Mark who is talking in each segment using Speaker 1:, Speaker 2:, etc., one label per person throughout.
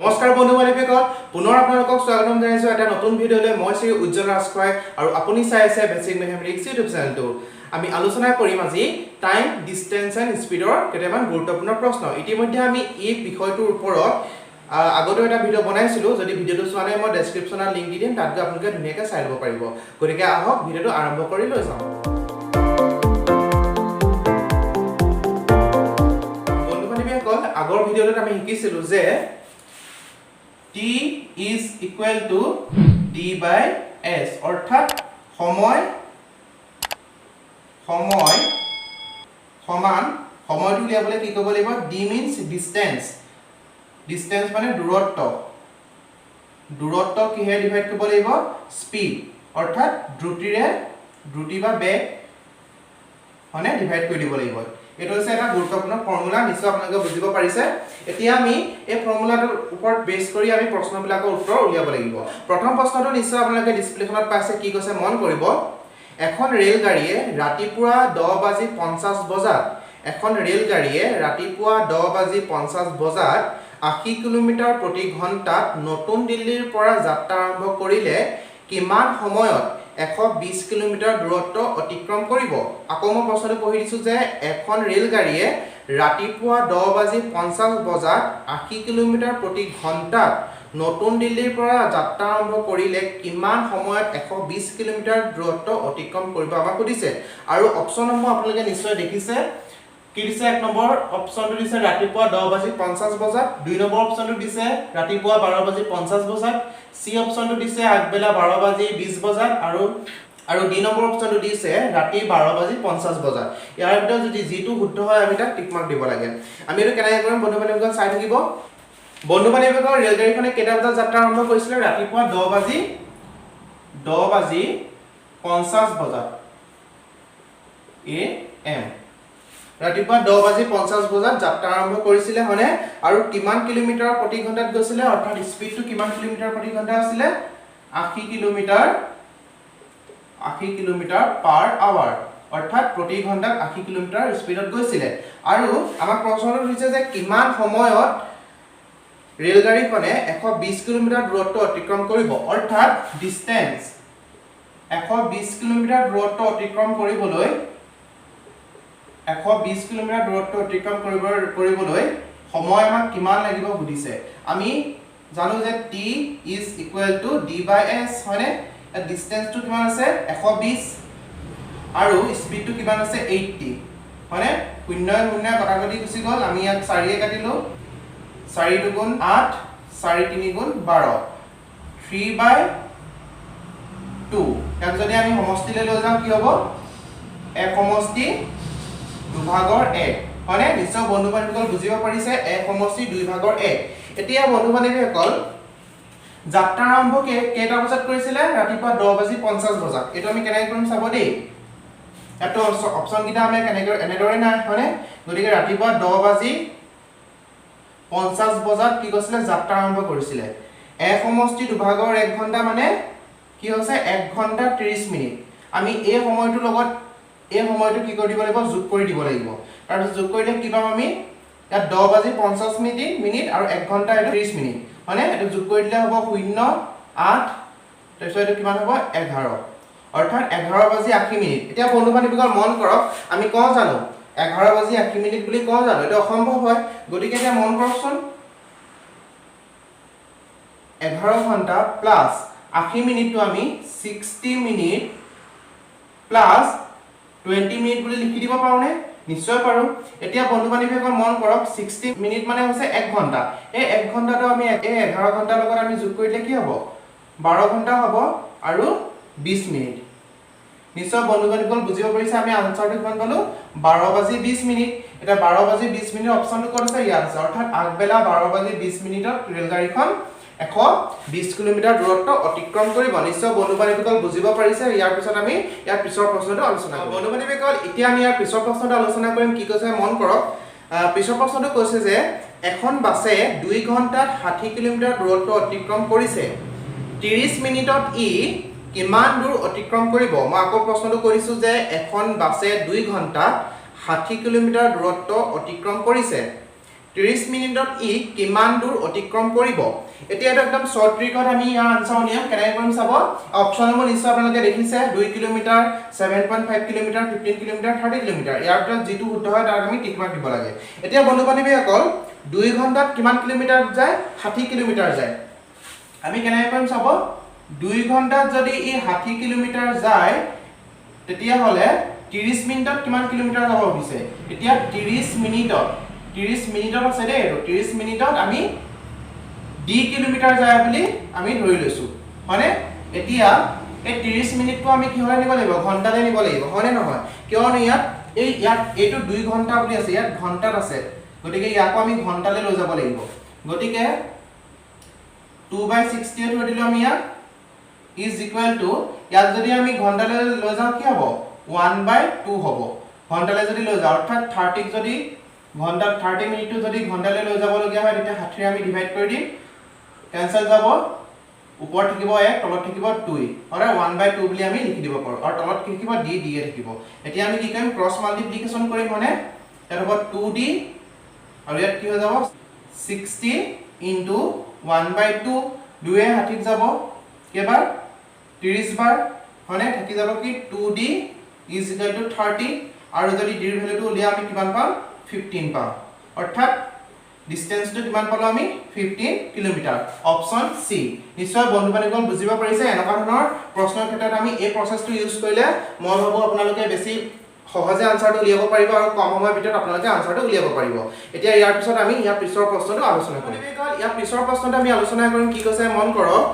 Speaker 1: নমস্কাৰ বন্ধু বান্ধৱীসকল পুনৰ আপোনালোকক স্বাগতম জনাইছো এটা নতুন ভিডিঅলৈ মই শ্ৰী উজ্জ্বল ৰাজখোৱা আৰু আপুনি চাই আছে বেসিক ম্যাথমেটিক্স ইউটিউব চেনেলটো আমি আলোচনা কৰিম আজি টাইম ডিসটেন্স এন্ড স্পিডৰ কেইটামান গুৰুত্বপূৰ্ণ প্ৰশ্ন ইতিমধ্যে আমি এই বিষয়টোৰ ওপৰত আগতে এটা ভিডিঅ বনাইছিলো যদি ভিডিঅটো চোৱা নাই মই ডেসক্ৰিপচনত লিংক দি দিম তাত গৈ আপোনালোকে ধুনীয়াকৈ চাই ল'ব পাৰিব গতিকে আহক ভিডিঅটো আৰম্ভ কৰি লৈ যাওঁ বন্ধু বান্ধৱীসকল আগৰ ভিডিঅটোত আমি শিকিছিলো যে T is equal to D by S অর্থাৎ সময় সমান সময়টো লিয়াবলে কি কৰিব লাগিব D means distance মানে দূৰত্ব কিহে ডিভাইড কৰিব লাগিব স্পীড অৰ্থাৎ দ্ৰুতি বা বেগ মানে ডিভাইড কৰি দিব লাগিব এটো হৈছে এটা গুৰুত্বপূৰ্ণ ফৰ্মুলা নিশ্চয় আপোনালোকে বুজিব পাৰিছে এতিয়া আমি এই ফৰ্মুলাটোৰ ওপৰত বেছ কৰি আমি প্ৰশ্নবিলাকৰ উত্তৰ উলিয়াব লাগিব প্ৰথম প্ৰশ্নটো নিশ্চয় আপোনালোকে ডিসপ্লেখনত পাইছে কি কৈছে মন কৰিব এখন ৰেল গাড়ীয়ে ৰাতিপুৱা 10:50 বজাত এখন ৰেল গাড়ীয়ে ৰাতিপুৱা 10:50 বজাত 80 কিলোমিটাৰ প্ৰতি ঘণ্টাত নতুন দিল্লীৰ পৰা যাত্ৰা আৰম্ভ কৰিলে কিমান সময়ত 120 কিলোমিটাৰ দূৰত্ব অতিক্ৰম কৰিব আকৌ মই প্ৰশ্নটো পঢ়ি দিছো যে এখন ৰেল গাড়ীয়ে ৰাতিপুৱা 10:50 বজাত 80 কিলোমিটাৰ প্ৰতি ঘণ্টাত নতুন দিল্লীৰ পৰা যাত্ৰা আৰম্ভ কৰিলে কিমান সময়ত 120 কিলোমিটাৰ দূৰত্ব অতিক্ৰম কৰিব আমাক সুধিছে আৰু অপচনসমূহ আপোনালোকে নিশ্চয় দেখিছে কি দিছে এক নম্বৰ অপচনটো দিছে ৰাতিপুৱা 10:50 বজাত দুই নম্বৰ অপচনটো দিছে ৰাতিপুৱা 12:50 বজাত সি অপচনটো দিছে আগবেলা 12:20 বজাত আৰু ডি নম্বৰ অপচনটো দিছে ৰাতি 12:50 বজাত ইয়াৰ ভিতৰত যদি যিটো শুদ্ধ হয় আমি তাক টিক মাৰ্ক দিব লাগে আমি এটো কেনেকৈ কৰিম বন্ধু বান্ধৱীসকল চাই থাকিব বন্ধু বান্ধৱীসকল ৰেলগাড়ীখনে কেইটা বজাত যাত্ৰা আৰম্ভ কৰিছিল ৰাতিপুৱা 10:50 বজাত AM ৰাতিপুৱা 10:50 বজাত যাত্ৰা আৰম্ভ কৰিছিলে হনে আৰু কিমান কিলোমিটাৰ প্ৰতি ঘণ্টাত গৈছিলে অৰ্থাৎ স্পীডটো কিমান কিলোমিটাৰ প্ৰতি ঘণ্টা আছিল 80 কিলোমিটাৰ পাৰ আৱাৰ অৰ্থাৎ প্ৰতি ঘণ্টাত 80 কিলোমিটাৰ স্পীডত গৈছিলে আৰু আমাক প্ৰশ্নটো দিছে যে কিমান সময়ত ৰেলগাড়ীখনে 120 কিলোমিটাৰ দূৰত্ব অতিক্ৰম কৰিব অৰ্থাৎ ডিসটেন্স 120 কিলোমিটাৰ দূৰত্ব অতিক্ৰম কৰিবলৈ 120 কিলোমিটাৰ দূৰত্ব অতিক্ৰম কৰিবলৈ সময় আমাক কিমান লাগিব বুজিছে আমি জানো যে T is equal to D by S হয়নে ডিসটেন্সটো কিমান আছে 120 আৰু স্পীডটো কিমান আছে 80 হয়নে শূন্য কটাকটি গুচি গল আমি ইয়াক 4 এ কাটিলো 4 দুগুণ 8 4 3 গুণ 12 3/2 ইয়াক যদি আমি সমষ্টিলৈ লৈ যাওঁ কি হ'ব এক সমষ্টি দুভাগৰ 1 হয়নে নিশ্চয় বন্ধু বান্ধৱীসকল বুজিব পাৰিছে এক সমষ্টি দুই ভাগৰ 1 এতিয়া বন্ধু বান্ধৱীসকল যাত্ৰা আৰম্ভ কেইটা বজাত কৰিছিলে ৰাতিপুৱা 10:50 বজাত এটো আমি কেনেকৈ কৰিম চাব দেই এটো অপচন কিটা আমি কেনেকৈ এনেদৰে নাই হয়নে গতিকে ৰাতিপুৱা 10:50 বজাত কি কৈছিলে যাত্ৰা আৰম্ভ কৰিছিলে এক সমষ্টি দুভাগৰ 1 ঘণ্টা মানে কি হৈছে 1 ঘণ্টা 30 মিনিট আমি এই সময়টোৰ লগত এই সময়টো কি কৰি দিব লাগিব যোগ কৰি দিব লাগিব আৰু যোগ কৰিলে কি পাম আমি ইয়াত 10:50 মিনিট আৰু 1 ঘণ্টা 30 মিনিট মানে এটো যোগ কৰি দিলে হ'ব 0 8 তাৰপিছত এটো কিমান হ'ব 11 অৰ্থাৎ 11:80 মিনিট এতিয়া বন্ধু বান্ধৱীসকল মন কৰক আমি কওঁ জানো 11:80 মিনিট বুলি কওঁ জানো এটো অসম্ভৱ হয় গতিকে এতিয়া মন কৰকচোন 11 ঘণ্টা প্লাস 80 মিনিটটো আমি 60 মিনিট প্লাস 20 মিনিট বুলি লিখি দিব পাৰোনে নিশ্চয় পাৰো এতিয়া বন্ধু বান্ধৱীসকল মন কৰক 60 মিনিট মানে হৈছে 1 ঘণ্টা এই 1 ঘণ্টাটো আমি এই 11 ঘণ্টাৰ লগত আমি যোগ কৰিলে কি হ'ব 12 ঘণ্টা হ'ব আৰু 20 মিনিট নিশ্চয় বন্ধু বান্ধৱীসকল বুজিব পাৰিছে আমি আনসাৰটো কিমান পালো 12:20 মিনিট এটা 12:20 মিনিট অপচনটো ক'ত আছে ইয়াত আছে অৰ্থাৎ আগবেলা 12:20 মিনিটত ৰেলগাড়ীখন 120 কিলোমিটাৰ দূৰত্ব অতিক্ৰম কৰিব নিশ্চয় বন্ধু বান্ধৱীসকল বুজিব পাৰিছে ইয়াৰ পিছত আমি ইয়াৰ পিছৰ প্ৰশ্নটো আলোচনা কৰিম বন্ধু বান্ধৱীসকল এতিয়া আমি ইয়াৰ পিছৰ প্ৰশ্নটো আলোচনা কৰিম কি কৈছে মন কৰক পিছৰ প্ৰশ্নটো কৈছে যে এখন বাছে 2 ঘণ্টাত 60 কিলোমিটাৰ দূৰত্ব অতিক্ৰম কৰিছে 30 মিনিটত ই কিমান দূৰ অতিক্ৰম কৰিব মই আকৌ প্ৰশ্নটো কৰিছো যে এখন বাছে 2 ঘণ্টাত 60 কিলোমিটাৰ দূৰত্ব অতিক্ৰম কৰিছে 30 মিনিটত ই কিমান দূৰ অতিক্ৰম কৰিব এতিয়া এটা একদম শৰ্ট ট্ৰিকত আমি ইয়াৰ আনসাৰ উলিয়াম কেনেকৈ কৰিম চাব অপচনবোৰ নিশ্চয় আপোনালোকে দেখিছে 2 কিলোমিটাৰ 7.5 কিলোমিটাৰ 15 কিলোমিটাৰ 30 কিলোমিটাৰ ইয়াৰ ভিতৰত যিটো শুদ্ধ হয় তাক আমি টিক মাৰ্ক দিব লাগে এতিয়া বন্ধু বান্ধৱীসকল 2 ঘণ্টাত কিমান কিলোমিটাৰ যায় 60 কিলোমিটাৰ যায় আমি কেনেকৈ কৰিম চাব 2 ঘণ্টাত যদি ই 60 কিলোমিটাৰ যায় তেতিয়া হলে 30 মিনিটত কিমান কিলোমিটাৰ যাব হৈছে এতিয়া 30 মিনিটত আছে দে 30 মিনিটত আমি d কিলোমিটাৰ যায় বুলি আমি ধৰি লৈছো মানে এতিয়া এই 30 মিনিটটো আমি কি হয় নিব লাগিব ঘণ্টালে নিব লাগিব হয়নে নহয় কিয়নো ইয়াত এইটো 2 ঘণ্টা বুলি আছে ইয়াত ঘণ্টাত আছে গতিকে ইয়াকো আমি ঘণ্টালে লৈ যাব লাগিব গতিকে 2/60 ধৰি দিলো আমি ইয়াক is equal to ইয়াত যদি আমি ঘণ্টালে লৈ যাও কি হ'ব 1/2 হ'ব ঘণ্টালে যদি লৈ যাও অৰ্থাৎ 30 যদি ঘণ্টা 30 মিনিটটো যদি ঘণ্টালে লৈ যাব লগিয়া হয় তেতিয়া 60 আমি ডিভাইড কৰি দিম कैंसिल যাব ওপৰ থাকিব 1 তলত থাকিব 2 আৰু 1/2 বুলি আমি লিখি দিব পাৰো আৰু তলত কি থাকিব d d থাকিব এতিয়া আমি কি কৰিম ক্ৰস মাল্টিপ্লিকেশন কৰিম মানে এটা হ'ব 2d আৰু ইয়াত কি হৈ যাব 60 * 1/2 2 এ 60 যাব কেবাৰ 30 বাৰ হনে থাকি যাব কি 2d = 30 আৰু যদি d ৰ ভ্যালুটো উলিয়া আমি কিমান পাম 15 পাম অৰ্থাৎ ডিসটেন্স টু কিমান পালো আমি 15 কিলোমিটাৰ অপচন সি নিশ্চয় বন্ধু বান্ধৱীসকল বুজিব পাৰিছে এনেকুৱা ধৰণৰ প্ৰশ্নৰ ক্ষেত্ৰত আমি এই প্ৰসেসটো ইউজ কৰিলে মই ভাবো আপোনালোকে বেছি সহজে আনসাৰটো উলিয়াব পাৰিব আৰু কম সময়ৰ ভিতৰত আপোনালোকে আনসাৰটো উলিয়াব পাৰিব এতিয়া ইয়াৰ পিছত আমি ইয়াৰ পিছৰ প্ৰশ্নটো আলোচনা কৰিম ইয়াৰ পিছৰ প্ৰশ্নটো আমি আলোচনা কৰিম কি কৈছে মন কৰক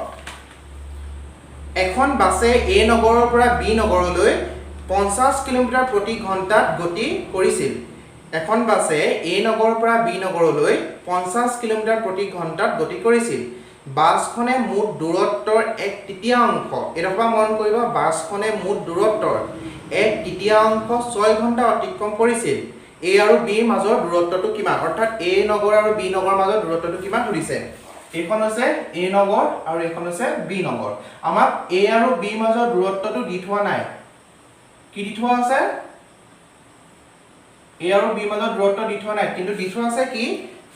Speaker 1: এখন বাসে এ নগৰৰ পৰা বি নগৰলৈ 50 কিলোমিটাৰ প্ৰতি ঘণ্টাত গতি কৰিছিল এখন বাসে এ নগৰৰ পৰা বি নগৰলৈ 50 কিলোমিটাৰ প্ৰতি ঘণ্টাত গতি কৰিছিল বাসখনে মুঠ দূৰত্বৰ 1/3 এৰপা মন কৰিব বাসখনে মুঠ দূৰত্বৰ 1/3 6 ঘণ্টা অতিক্ৰম কৰিছিল এ আৰু বি মাজৰ দূৰত্বটো কিমান অৰ্থাৎ এ নগৰ আৰু বি নগৰৰ মাজৰ দূৰত্বটো কিমান ধৰিছে এইখন আছে এ নগৰ আৰু এইখন আছে বি নগৰ আমাক এ আৰু বি মাজৰ দূৰত্বটো দি থোৱা নাই কি দি থোৱা আছে এ আৰু বি মাজৰ দূৰত্ব দি থোৱা নাই কিন্তু দি থোৱা আছে কি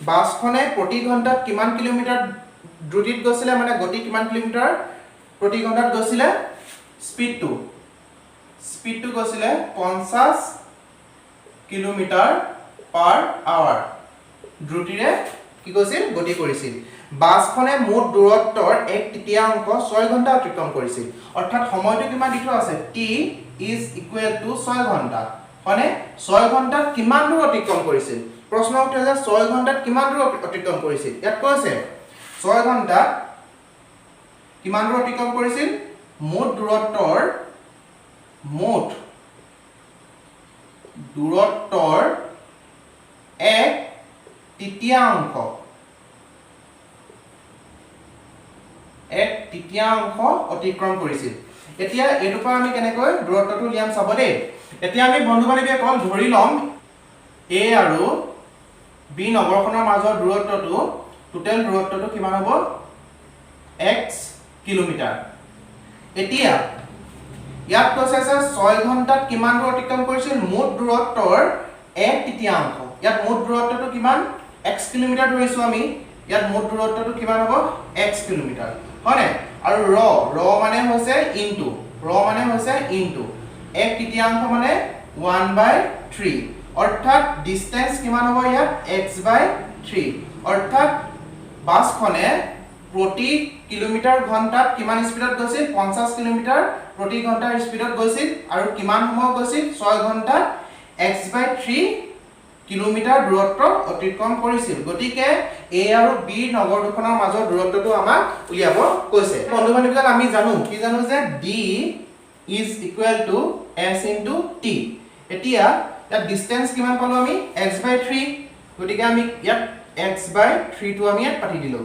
Speaker 1: বাসখনে প্ৰতি ঘণ্টাত কিমান কিলোমিটাৰ দ্ৰুতিত গৈছিলে মানে গতি কিমান কিলোমিটাৰ প্ৰতি ঘণ্টাত গৈছিলে স্পীডটো গৈছিলে 50 কিলোমিটাৰ পাৰ আৱাৰ দ্ৰুতিৰে কি গৈছিল গতি কৰিছিল বাসখনে মুঠ দূৰত্বৰ 1/3 6 ঘণ্টা অতিক্ৰম কৰিছিল অৰ্থাৎ সময়টো কিমান দি থোৱা আছে t = 6 ঘণ্টা মানে 6 ঘণ্টাত কিমান দূৰ অতিক্ৰম কৰিছিল প্ৰশ্ন উঠে যে 6 ঘণ্টাত কিমান দূৰ অতিক্ৰম কৰিছিল ইয়াত কৈছে 6 ঘণ্টাত কিমান দূৰ অতিক্ৰম কৰিছিল মুঠ দূৰত্বৰ 1/3 অতিক্ৰম কৰিছিল এতিয়া এটো পৰা আমি কেনেকৈ দূৰত্বটো উলিয়াম চাব দেই এতিয়া আমি বন্ধু বান্ধৱীসকল ধৰি লম এ আৰু বি নগৰখনৰ মাজৰ দূৰত্বটো টোটাল দূৰত্বটো কিমান হ'ব x কিলোমিটাৰ এতিয়া ইয়াত কৈছে যে 6 ঘণ্টাত কিমান দূৰ অতিক্ৰম কৰিছিল মুঠ দূৰত্বৰ 1/3 ইয়াত মুঠ দূৰত্বটো কিমান x কিলোমিটাৰ ধৰিছো আমি ইয়াত মুঠ দূৰত্বটো কিমান হ'ব x কিলোমিটাৰ হয়নে আৰু ৰ মানে হৈছে ইনটু 1/3 মানে 1/3 অৰ্থাৎ ডিসটেন্স কিমান হ'ব ইয়াত x/3 অৰ্থাৎ বাসখনে প্ৰতি কিলোমিটাৰ ঘণ্টাত কিমান স্পিডত গৈছিল 50 কিলোমিটাৰ প্ৰতি ঘণ্টাৰ স্পিডত গৈছিল আৰু কিমান সময় গৈছিল 6 ঘণ্টাত x/3 কিলোমিটাৰ দূৰত্ব অতিক্ৰম কৰিছিল গতিকে এ আৰু বি নগৰ দুখনৰ মাজৰ দূৰত্বটো আমাক উলিয়াব কৈছে বন্ধু বান্ধৱীসকল আমি কি জানো যে d = s * t এতিয়া ইয়াত ডিসটেন্স কিমান পালো আমি x/3 গতিকে আমি ইয়াত x/3 টো আমি ইয়াত পাতি দিলো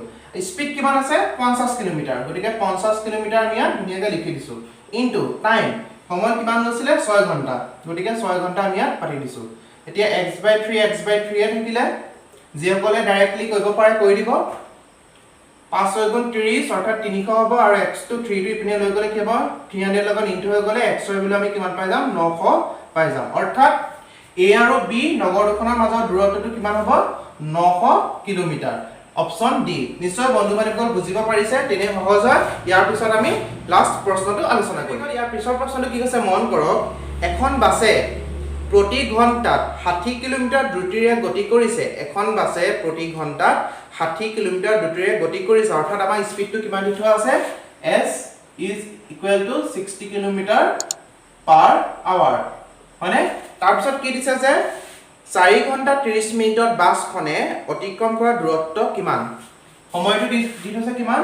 Speaker 1: স্পিড কিমান আছে 50 কিলোমিটাৰ গতিকে 50 কিলোমিটাৰ আমি ইয়াত ধুনিয়াকৈ লিখি দিছো ইনটু টাইম সময় কিমান লৈছিলে 6 ঘণ্টা গতিকে 6 ঘণ্টা আমি ইয়াত পাতি দিছো এতিয়া x/3 এ থাকিলে যিসকলে ডাইৰেক্টলি কৰিব পাৰে কৰি দিব 5 * 6 = 30 অৰ্থাৎ 300 হ'ব আৰু x টো 3 টো ইপিনে লৈ গলে কি হ'ব 300 লগত ইনটু হৈ গলে x হৈ গলে আমি কিমান পাই যাম 900 পাই যাম অৰ্থাৎ a আৰু b নগৰ দুখনৰ মাজৰ দূৰত্বটো কিমান হ'ব 900 কিলোমিটাৰ অপচন ডি নিশ্চয় বন্ধু বান্ধৱীসকল বুজিব পাৰিছে তেনে সহজ হয় ইয়াৰ পিছত আমি লাষ্ট প্ৰশ্নটো আলোচনা কৰিম ইয়াৰ পিছৰ প্ৰশ্নটো কি কৈছে মন কৰক এখন বাছে প্ৰতি ঘণ্টাত 60 কিলোমিটাৰ দ্ৰুতিৰে গতি কৰিছে এখন বাছে প্ৰতি ঘণ্টাত 60 কিলোমিটাৰ দ্ৰুতিৰে গতি কৰিছে অৰ্থাৎ আমাৰ স্পীডটো কিমান দি থোৱা আছে s is equal to 60 kilometre per hour হয়নে তাৰ পিছত কি দিছে যে 4 ঘণ্টা 30 মিনিটত বাছখনে অতিক্ৰম কৰা দূৰত্ব কিমান সময়টো দি থৈছে কিমান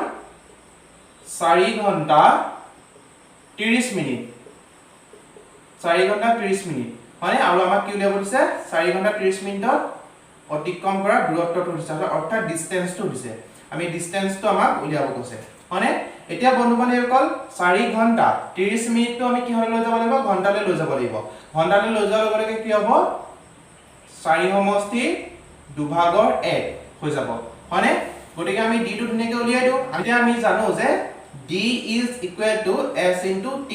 Speaker 1: 4 ঘণ্টা 30 মিনিট 4 ঘণ্টা 30 মিনিট মানে আৰু আমাক কি উলিয়াব দিছে 4 ঘণ্টা 30 মিনিটত অতিক্ৰম কৰা দূৰত্বটো দিছে অৰ্থাৎ ডিসটেন্সটো দিছে আমি ডিসটেন্সটো আমাক উলিয়াব কৈছে মানে এতিয়া বন্ধু বান্ধৱীসকল 4 ঘণ্টা 30 মিনিটটো আমি কিহলৈ লৈ যাব লাগিব ঘণ্টালৈ লৈ যাব লাগিব ঘণ্টালৈ লৈ যোৱাৰ লগে লগে কি হ'ব 4 সমষ্টি 2 ভাগৰ 1 হৈ যাব হয়নে গতিকে আমি d টো ধুনীয়াকৈ উলিয়াই দিও এতিয়া আমি জানো যে d is equal to s into t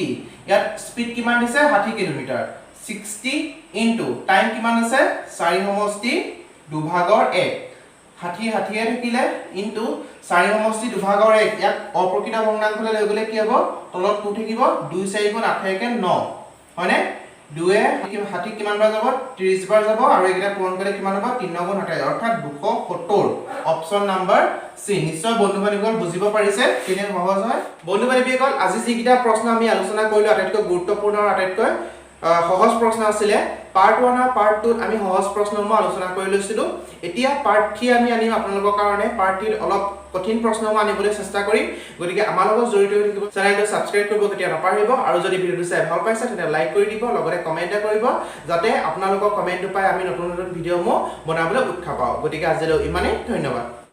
Speaker 1: ইয়াত স্পীড কিমান দিছে 60 কিলোমিটাৰ 60 into টাইম কিমান আছে 4 সমষ্টি 2 ভাগৰ 1 60 60 এ থাকিলে into 4 সমষ্টি 2 ভাগৰ 1 ইয়াক অপ্ৰকৃত ভগ্নাংশলৈ লৈ গলে কি হ'ব তলত 2 থাকিব 2 4 গুণ 8 একে 9 হয়নে 2 এ 60 কিমান বাৰ যাব 30 বাৰ যাব আৰু এইকেইটা পূৰণ কৰিলে কিমান হ'ব 3 গুণ 28 অৰ্থাৎ 270 অপচন নাম্বাৰ সি নিশ্চয় বন্ধু বান্ধৱীসকল বুজিব পাৰিছে কেনে সহজ হয় বন্ধু বান্ধৱীসকল আজি যিকেইটা প্ৰশ্ন আমি আলোচনা কৰিলো আটাইতকৈ গুৰুত্বপূৰ্ণ আৰু আটাইতকৈ সহজ প্ৰশ্ন আছিল পাৰ্ট 1 আৰু পাৰ্ট 2 আমি সহজ প্ৰশ্নসমূহ আলোচনা কৰি লৈছিলো এতিয়া পাৰ্ট 3 আমি আনিম আপোনালোকৰ কাৰণে পাৰ্ট 3 অলপ কঠিন প্ৰশ্নসমূহ আনিবলৈ চেষ্টা কৰিম গতিকে আমাৰ লগত জড়িত হৈ থাকিব চেনেলটো সাবস্ক্ৰাইব কৰিব কেতিয়া নাপাহৰিব আৰু যদি ভিডিওটো চাই ভাল পাইছে তেন্তে লাইক কৰি দিব লগতে কমেন্ট কৰিব যাতে আপোনালোকৰ কমেন্টটো পাই আমি নতুন নতুন ভিডিওসমূহ বনাবলৈ উৎসাহ পাওঁ গতিকে আজিলৈ ইমানেই ধন্যবাদ